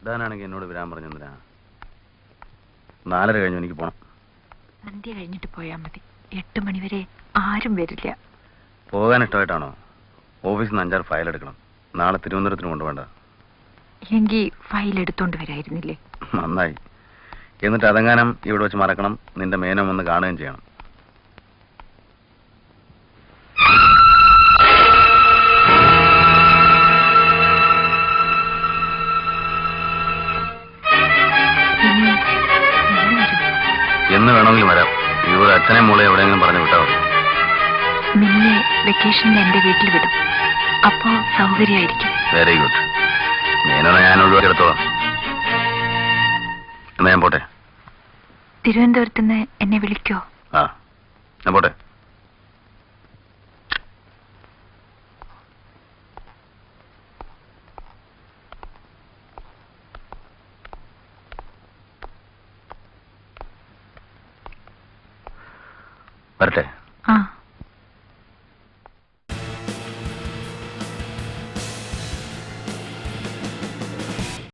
ഇതാണെങ്കിൽ എന്നോട് വരാൻ പറഞ്ഞെന്തിനാ? 4:30 കഴിഞ്ഞു, എനിക്ക് പോണം. സന്ധ്യ കഴിഞ്ഞിട്ട് പോയാൽ മതി. 8 മണി വരെ ആരും വരില്ല. പോകാൻ ഇഷ്ടമായിട്ടാണോ? ഓഫീസിൽ നിന്ന് 5-6 ഫയൽ എടുക്കണം. നാളെ തിരുവനന്തപുരത്തിന് കൊണ്ടുപോകണ്ട. എങ്കിൽ ഫയൽ എടുത്തോണ്ട് വരായിരുന്നില്ലേ? നന്നായി. എന്നിട്ട് അതെങ്ങാനും ഇവിടെ വെച്ച് മറക്കണം. നിന്റെ മേനം ഒന്ന് കാണുകയും ചെയ്യണം. എന്ന് വേണമെങ്കിലും വരാം. ഇവരുടെ അച്ഛനെ മോളെ എവിടെയെങ്കിലും പറഞ്ഞു വിട്ടാൽ മതി. നിന്നെ വെക്കേഷനിൽ എന്റെ വീട്ടിൽ വിടും. അപ്പോ സൗകര്യമായിരിക്കും. Very good. മേനോനെ ഞാൻ ഒഴിവാക്കിയെടുത്തോളാം. എന്നാ ഞാൻ പോട്ടെ. തിരുവനന്തപുരത്തുനിന്ന് എന്നെ വിളിക്കോ? ആ, ഞാൻ പോട്ടെ. വരട്ടെ.